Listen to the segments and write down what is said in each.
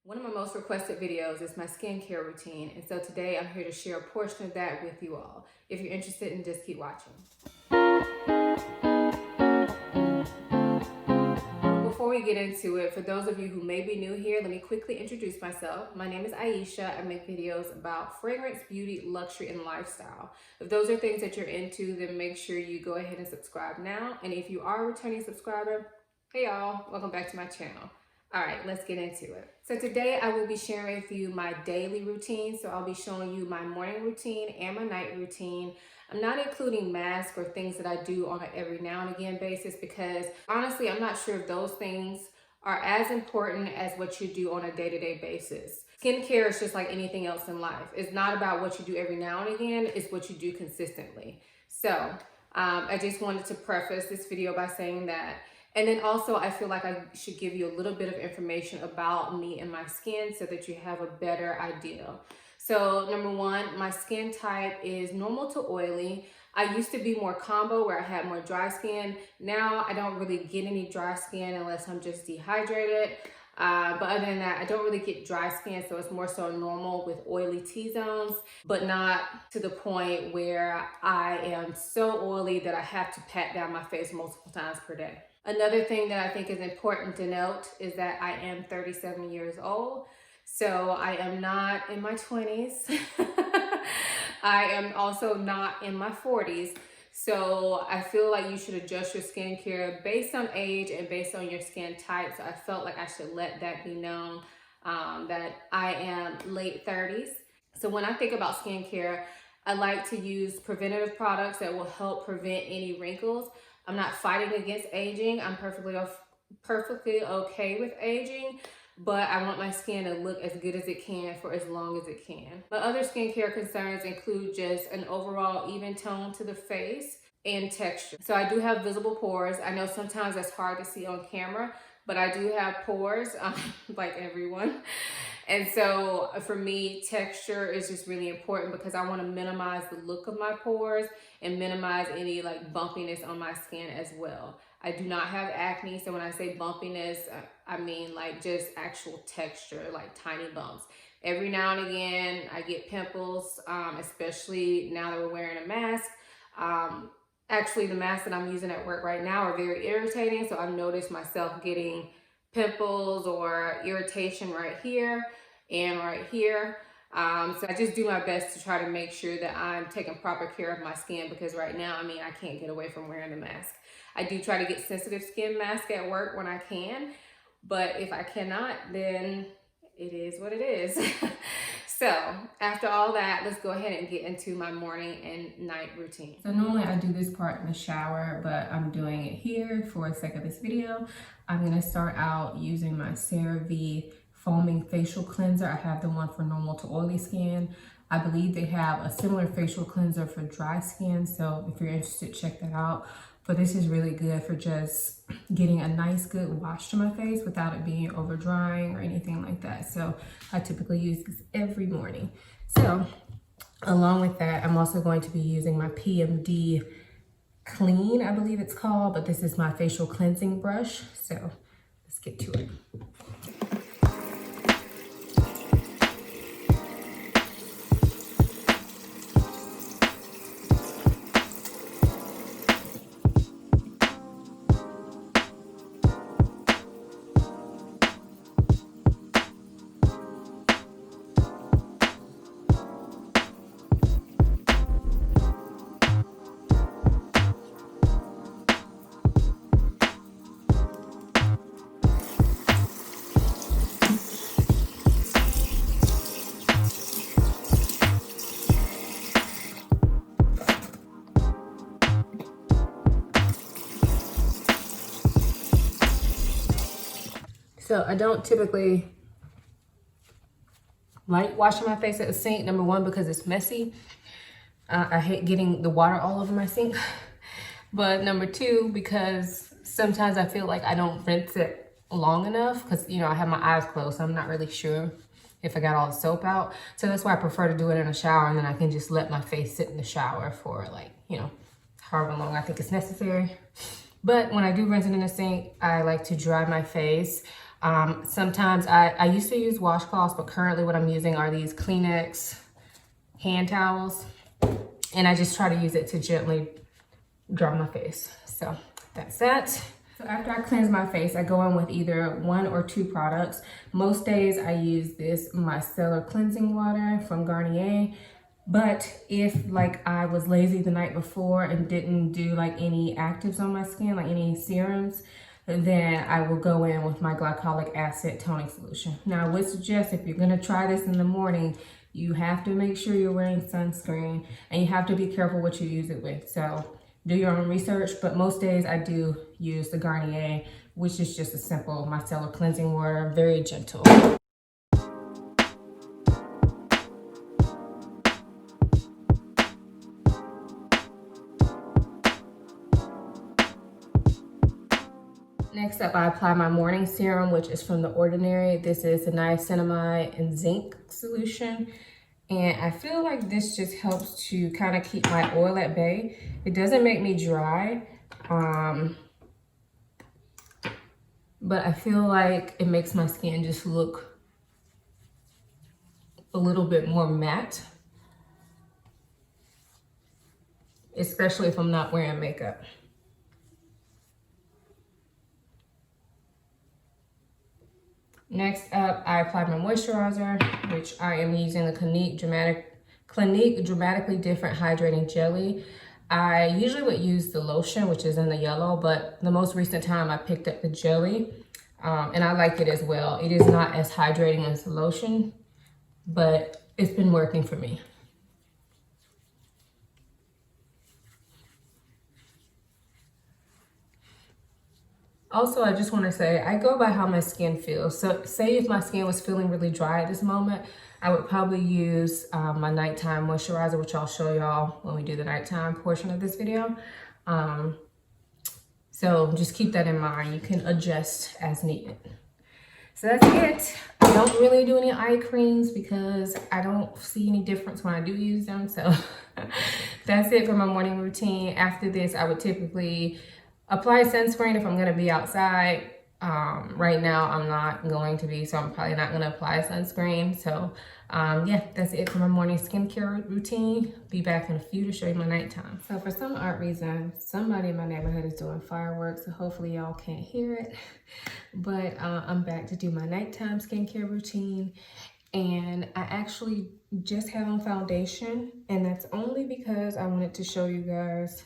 One of my most requested videos is my skincare routine, and so today I'm here to share a portion of that with you all. If you're interested, in just keep watching. Before we get into it, for those of you who may be new here, let me quickly introduce myself. My name is Ayesha. I make videos about fragrance, beauty, luxury, and lifestyle. If those are things that you're into, then make sure you go ahead and subscribe now. And if you are a returning subscriber, hey y'all, welcome back to my channel. All right, let's get into it. So today I will be sharing with you my daily routine. So I'll be showing you my morning routine and my night routine. I'm not including masks or things that I do on an every now and again basis because honestly, I'm not sure if those things are as important as what you do on a day-to-day basis. Skincare is just like anything else in life. It's not about what you do every now and again, it's what you do consistently. So I just wanted to preface this video by saying that. And then also I feel like I should give you a little bit of information about me and my skin so that you have a better idea. So number one, my skin type is normal to oily. I used to be more combo where I had more dry skin. Now I don't really get any dry skin unless I'm just dehydrated. But other than that, I don't really get dry skin, so it's more so normal with oily T-zones, but not to the point where I am so oily that I have to pat down my face multiple times per day. Another thing that I think is important to note is that I am 37 years old, so I am not in my 20s. I am also not in my 40s. So I feel like you should adjust your skincare based on age and based on your skin type. So I felt like I should let that be known that I am late 30s. So when I think about skincare, I like to use preventative products that will help prevent any wrinkles. I'm not fighting against aging. I'm perfectly okay with aging, but I want my skin to look as good as it can for as long as it can. My other skincare concerns include just an overall even tone to the face and texture. So I do have visible pores. I know sometimes that's hard to see on camera, but I do have pores, like everyone. And so for me, texture is just really important because I want to minimize the look of my pores and minimize any like bumpiness on my skin as well. I do not have acne, so when I say bumpiness, I mean like just actual texture, like tiny bumps. Every now and again, I get pimples, especially now that we're wearing a mask. Actually, the masks that I'm using at work right now are very irritating, so I've noticed myself getting pimples or irritation right here and right here. So I just do my best to try to make sure that I'm taking proper care of my skin because right now, I mean, I can't get away from wearing a mask. I do try to get sensitive skin mask at work when I can, but if I cannot, then it is what it is. So after all that, let's go ahead and get into my morning and night routine. So normally I do this part in the shower, but I'm doing it here for the sake of this video. I'm gonna start out using my CeraVe foaming facial cleanser. I have the one for normal to oily skin. I believe they have a similar facial cleanser for dry skin, so if you're interested, check that out. But this is really good for just getting a nice good wash to my face without it being over drying or anything like that. So I typically use this every morning. So along with that, I'm also going to be using my PMD Clean, I believe it's called, but this is my facial cleansing brush. So let's get to it. So I don't typically like washing my face at the sink, number one, because it's messy. I hate getting the water all over my sink. But number two, because sometimes I feel like I don't rinse it long enough because, you know, I have my eyes closed, so I'm not really sure if I got all the soap out. So that's why I prefer to do it in a shower, and then I can just let my face sit in the shower for like, you know, however long I think it's necessary. But when I do rinse it in the sink, I like to dry my face. Sometimes I used to use washcloths, but currently what I'm using are these Kleenex hand towels. And I just try to use it to gently dry my face. So that's that. So after I cleanse my face, I go in with either 1 or 2 products. Most days I use this micellar cleansing water from Garnier. But if like I was lazy the night before and didn't do like any actives on my skin, like any serums, then I will go in with my glycolic acid toning solution. Now I would suggest if you're gonna try this in the morning, you have to make sure you're wearing sunscreen and you have to be careful what you use it with. So do your own research, but most days I do use the Garnier, which is just a simple micellar cleansing water, very gentle. Next up, I apply my morning serum, which is from The Ordinary. This is the niacinamide and zinc solution. And I feel like this just helps to kind of keep my oil at bay. It doesn't make me dry, but I feel like it makes my skin just look a little bit more matte, especially if I'm not wearing makeup. Next up, I apply my moisturizer, which I am using the Clinique Dramatically Different Hydrating Jelly. I usually would use the lotion, which is in the yellow, but the most recent time I picked up the jelly, and I like it as well. It is not as hydrating as the lotion, but it's been working for me. Also, I just want to say, I go by how my skin feels. So say if my skin was feeling really dry at this moment, I would probably use my nighttime moisturizer, which I'll show y'all when we do the nighttime portion of this video. So just keep that in mind. You can adjust as needed. So that's it. I don't really do any eye creams because I don't see any difference when I do use them. So that's it for my morning routine. After this, I would typically apply sunscreen if I'm going to be outside. Right now I'm not going to be, so I'm probably not going to apply sunscreen. So yeah, that's it for my morning skincare routine. Be back in a few to show you my nighttime. So for some odd reason, somebody in my neighborhood is doing fireworks, so hopefully y'all can't hear it. But I'm back to do my nighttime skincare routine. And I actually just have on foundation, and that's only because I wanted to show you guys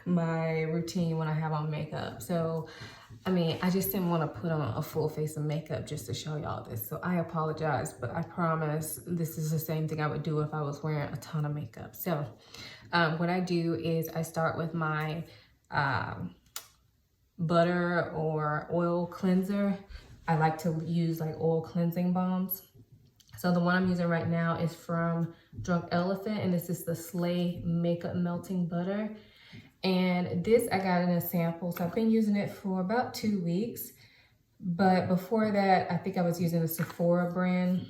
my routine when I have on makeup. So I mean, I just didn't want to put on a full face of makeup just to show y'all this. So I apologize, but I promise this is the same thing I would do if I was wearing a ton of makeup. So what I do is I start with my butter or oil cleanser. I like to use like oil cleansing balms. So the one I'm using right now is from Drunk Elephant, and this is the Slay Makeup Melting Butter. And this I got in a sample, so I've been using it for about 2 weeks. But before that, I think I was using the Sephora brand,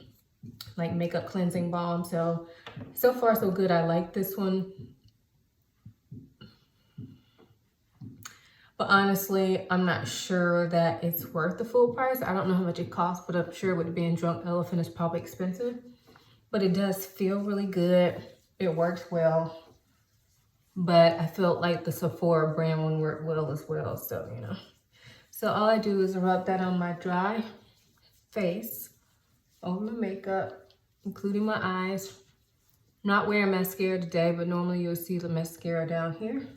like makeup cleansing balm. So far so good. I like this one. But honestly, I'm not sure that it's worth the full price. I don't know how much it costs, but I'm sure with it being Drunk Elephant, it's probably expensive. But it does feel really good. It works well. But I felt like the Sephora brand one worked well as well, so, you know. So all I do is rub that on my dry face, over my makeup, including my eyes. Not wearing mascara today, but normally you'll see the mascara down here.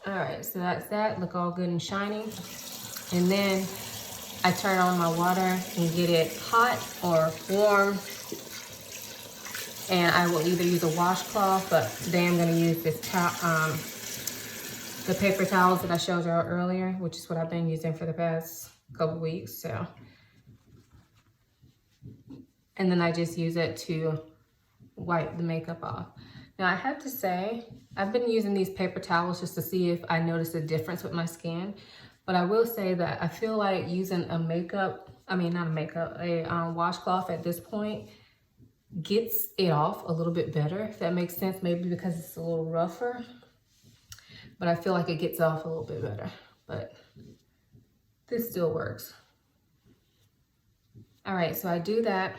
All right, so that's that. Look all good and shiny. And then I turn on my water and get it hot or warm. And I will either use a washcloth, but today I'm gonna use this the paper towels that I showed y'all earlier, which is what I've been using for the past couple weeks, so. And then I just use it to wipe the makeup off. Now I have to say, I've been using these paper towels just to see if I notice a difference with my skin. But I will say that I feel like using a washcloth at this point gets it off a little bit better, if that makes sense. Maybe because it's a little rougher. but I feel like it gets off a little bit better, but this still works. All right, so I do that,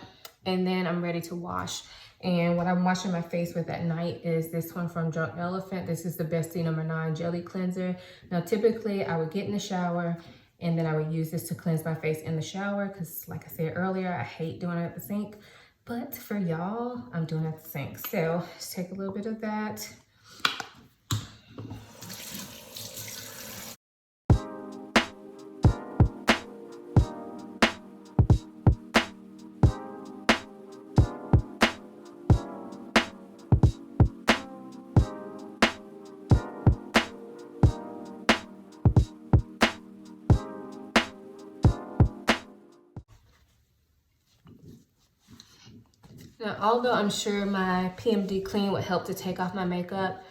and then I'm ready to wash. And what I'm washing my face with at night is this one from Drunk Elephant. This is the Bestie number 9 Jelly Cleanser. Now, typically I would get in the shower and then I would use this to cleanse my face in the shower because, like I said earlier, I hate doing it at the sink. But for y'all, I'm doing it at the sink. So just take a little bit of that. Now, although I'm sure my PMD Clean would help to take off my makeup,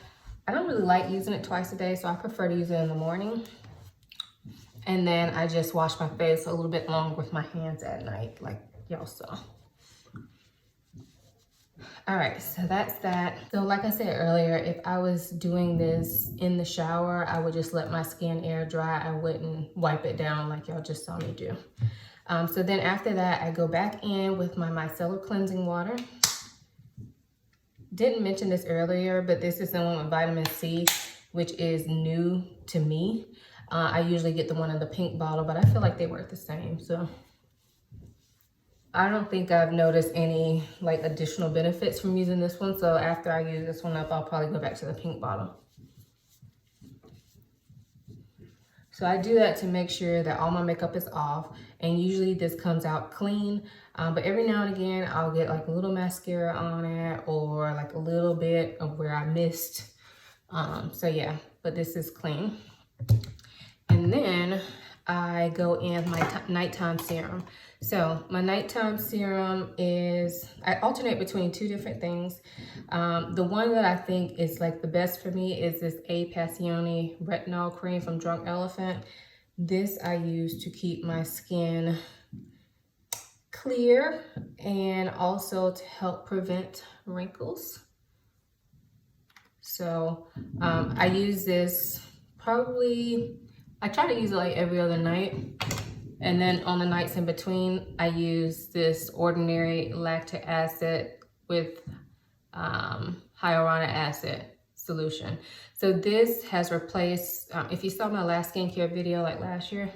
I don't really like using it twice a day, so I prefer to use it in the morning. And then I just wash my face a little bit longer with my hands at night, like y'all saw. All right, so that's that. So like I said earlier, if I was doing this in the shower, I would just let my skin air dry. I wouldn't wipe it down like y'all just saw me do. So then after that, I go back in with my micellar cleansing water. Didn't mention this earlier, but this is the one with vitamin C, which is new to me. I usually get the one in the pink bottle, but I feel like they work the same. So I don't think I've noticed any like additional benefits from using this one. So after I use this one up, I'll probably go back to the pink bottle. So I do that to make sure that all my makeup is off, and usually this comes out clean, but every now and again I'll get like a little mascara on it or like a little bit of where I missed. So yeah, but this is clean. And then I go in with my nighttime serum. So my nighttime serum is, I alternate between 2 different things. The one that I think is like the best for me is this A Passione Retinol Cream from Drunk Elephant. This I use to keep my skin clear and also to help prevent wrinkles. So I use this probably, I try to use it like every other night. And then on the nights in between, I use this ordinary lactic acid with hyaluronic acid solution. So this has replaced, if you saw my last skincare video like last year,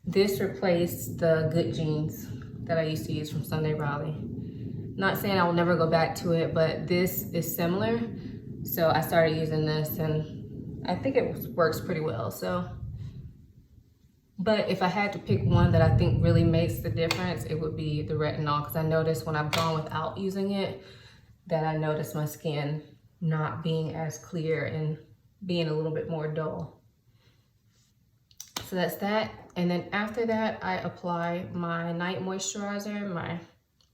this replaced the Good Genes that I used to use from Sunday Riley. Not saying I will never go back to it, but this is similar. So I started using this and I think it works pretty well. So, but if I had to pick one that I think really makes the difference, it would be the retinol, because I noticed when I've gone without using it that I noticed my skin not being as clear and being a little bit more dull. So that's that. And then after that, I apply my night moisturizer. My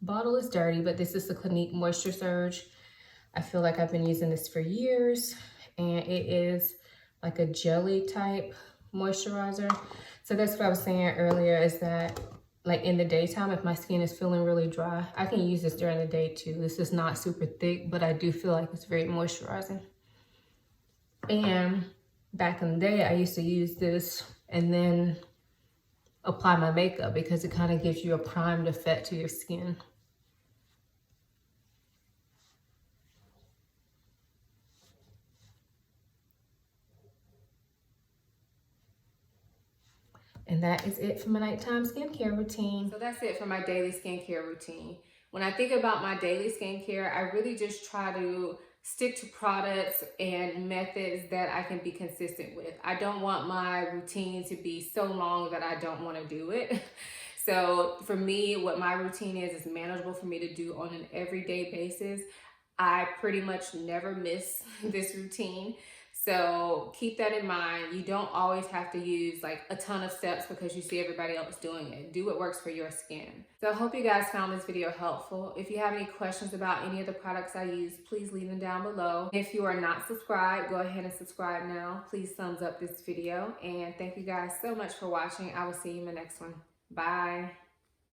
bottle is dirty, but this is the Clinique Moisture Surge. I feel like I've been using this for years, and it is like a jelly type moisturizer. So that's what I was saying earlier, is that like in the daytime, if my skin is feeling really dry, I can use this during the day too. This is not super thick, but I do feel like it's very moisturizing. And back in the day, I used to use this and then apply my makeup because it kind of gives you a primed effect to your skin. And that is it for my nighttime skincare routine. So that's it for my daily skincare routine. When I think about my daily skincare, I really just try to stick to products and methods that I can be consistent with. I don't want my routine to be so long that I don't want to do it. So for me, what my routine is manageable for me to do on an everyday basis. I pretty much never miss this routine. So keep that in mind. You don't always have to use like a ton of steps because you see everybody else doing it. Do what works for your skin. So I hope you guys found this video helpful. If you have any questions about any of the products I use, please leave them down below. If you are not subscribed, go ahead and subscribe now. Please thumbs up this video. And thank you guys so much for watching. I will see you in the next one. Bye.